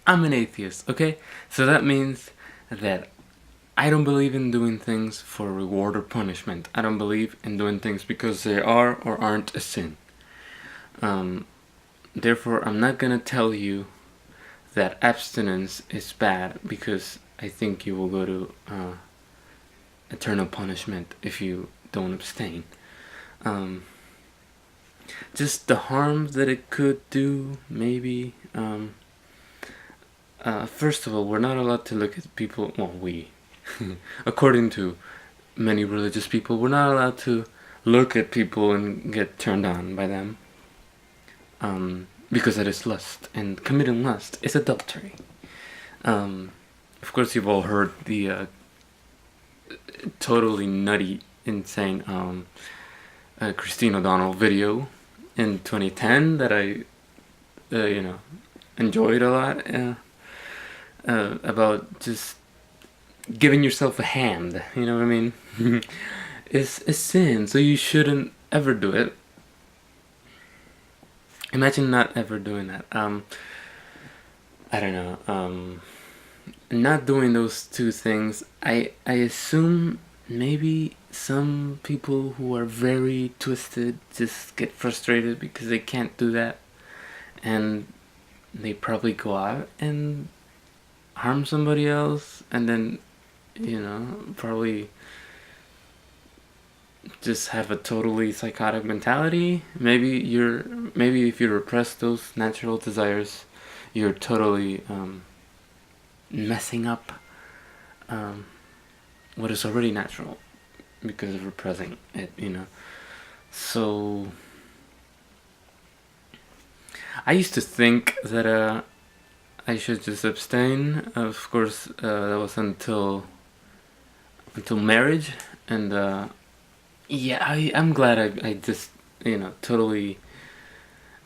I'm an atheist, okay? So that means that I don't believe in doing things for reward or punishment. I don't believe in doing things because they are or aren't a sin. Therefore, I'm not gonna tell you that abstinence is bad because I think you will go to eternal punishment if you don't abstain. Just the harm that it could do, maybe. First of all, we're not allowed to look at people. Well, we, according to many religious people, we're not allowed to look at people and get turned on by them. Because that is lust, and committing lust is adultery. Of course, you've all heard the totally nutty, insane Christine O'Donnell video in 2010 that I, enjoyed a lot. About just giving yourself a hand. You know what I mean? It's a sin, so you shouldn't ever do it. Imagine not ever doing that. I don't know. Not doing those two things. I assume maybe some people who are very twisted just get frustrated because they can't do that, and they probably go out and harm somebody else, and then probably just have a totally psychotic mentality. Maybe if you repress those natural desires, you're totally messing up what is already natural because of repressing it. So I used to think that I should just abstain. Of course, that was until marriage, and I'm glad I just totally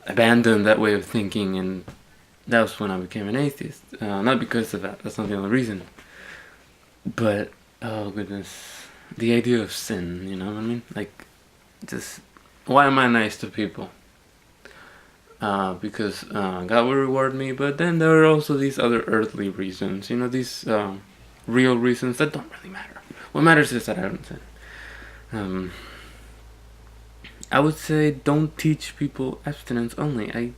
abandoned that way of thinking, and that was when I became an atheist. Not because of that. That's not the only reason. But oh goodness, the idea of sin. You know what I mean? Like, just why am I nice to people? Because God will reward me, but then there are also these other earthly reasons, these real reasons that don't really matter. What matters is that I don't sin. I would say don't teach people abstinence only.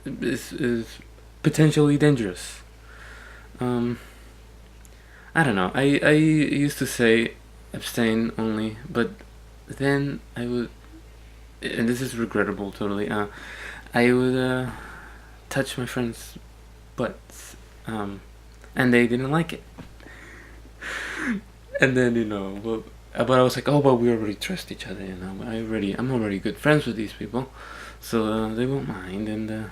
This is potentially dangerous. I don't know. I used to say abstain only, but then I would, and this is regrettable totally. I would touch my friends' butts, and they didn't like it. And then but I was like, oh, but we already trust each other, I'm already good friends with these people, so they won't mind, and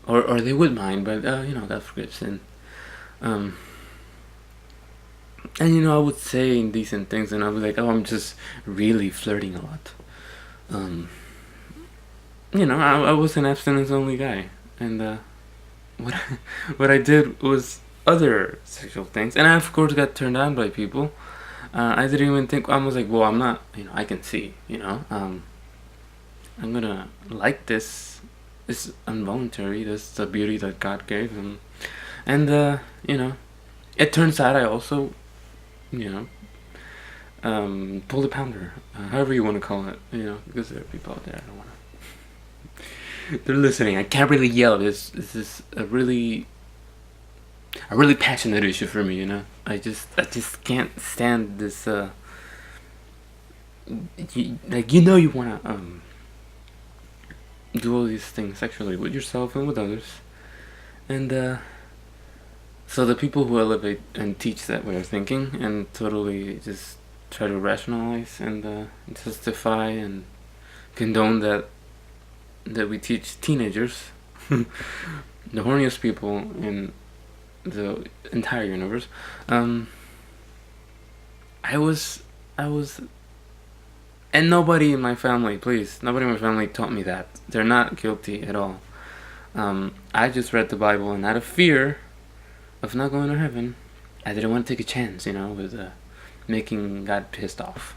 or they would mind, but God forgives sin. And I would say indecent things, and I'd be like, oh, I'm just really flirting a lot. I was an abstinence only guy, and what I did was other sexual things, and I of course got turned on by people. I didn't even think. I was like, well, I'm not. I can see. I'm gonna like this. It's involuntary. That's the beauty that God gave him, and it turns out I also, pulled a pounder, however you want to call it. Because there are people out there I don't want to. They're listening. I can't really yell. This is a really passionate issue for me. I just can't stand this. You wanna do all these things sexually with yourself and with others, and so the people who elevate and teach that way of thinking and totally just try to rationalize and justify and condone that we teach teenagers, the horniest people in the entire universe. I was, and nobody in my family taught me that. They're not guilty at all. I just read the Bible, and out of fear of not going to heaven, I didn't want to take a chance, with making God pissed off.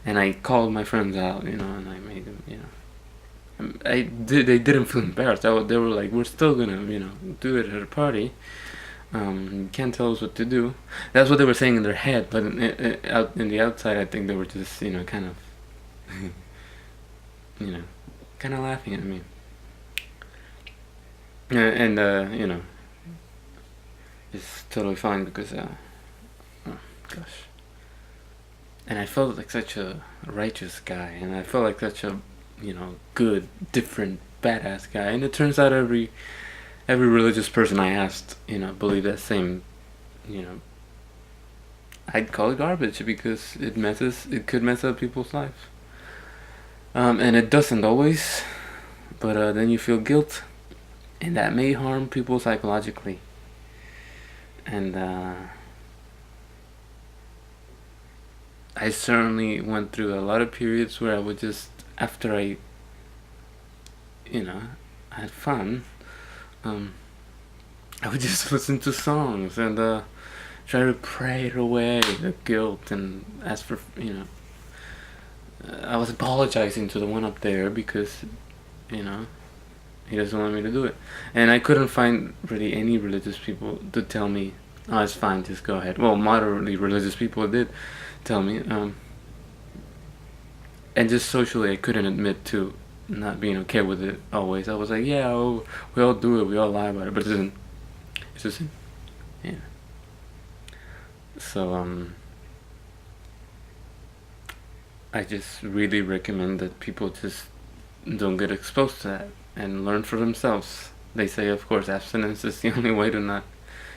And I called my friends out, and I made them, They didn't feel embarrassed. They were like, we're still gonna, do it at a party. You can't tell us what to do. That's what they were saying in their head, but out in the outside, I think they were just, kind of, you know, kind of laughing at me. And it's totally fine because, oh gosh. And I felt like such a righteous guy, and I felt like such a, good, different, badass guy. And it turns out every religious person I asked, believed that same, you know, I'd call it garbage because it could mess up people's lives. And it doesn't always, but then you feel guilt, and that may harm people psychologically. And I certainly went through a lot of periods where I would just, after I, had fun, I would just listen to songs and try to pray it away, the guilt, and ask for, I was apologizing to the one up there because, he doesn't want me to do it. And I couldn't find really any religious people to tell me, oh, it's fine, just go ahead. Well, moderately religious people did tell me. And just socially, I couldn't admit to not being okay with it always. I was like, yeah, we all do it, we all lie about it, but it's a sin. Yeah. So, I just really recommend that people just don't get exposed to that and learn for themselves. They say, of course, abstinence is the only way to not,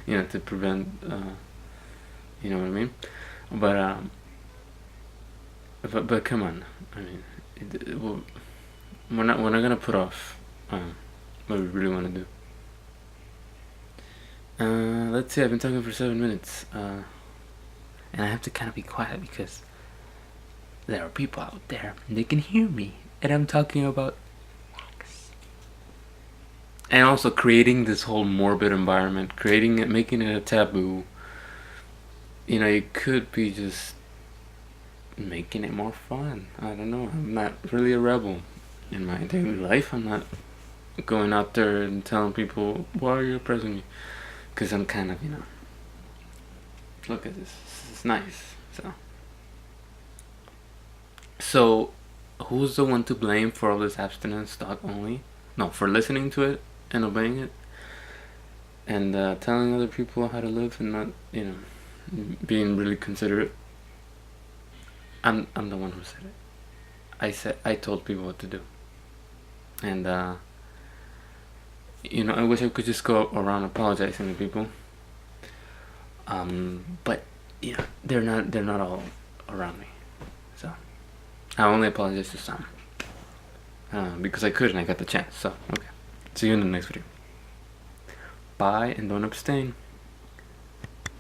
to prevent, you know what I mean? But come on, I mean, we're not gonna put off what we really want to do. Let's see. I've been talking for 7 minutes, and I have to kind of be quiet because there are people out there and they can hear me, and I'm talking about sex. And also creating this whole morbid environment, making it a taboo. It could be just making it more fun. I don't know. I'm not really a rebel in my daily life. I'm not going out there and telling people, why are you oppressing me? Because I'm kind of, look at this. This is nice. So, who's the one to blame for all this abstinence talk only? No, for listening to it and obeying it, and telling other people how to live and not, being really considerate. I'm the one who said it. I told people what to do, and I wish I could just go around apologizing to people. But they're not all around me, so I only apologize to some. Because I could and I got the chance. So okay, see you in the next video. Bye, and don't abstain.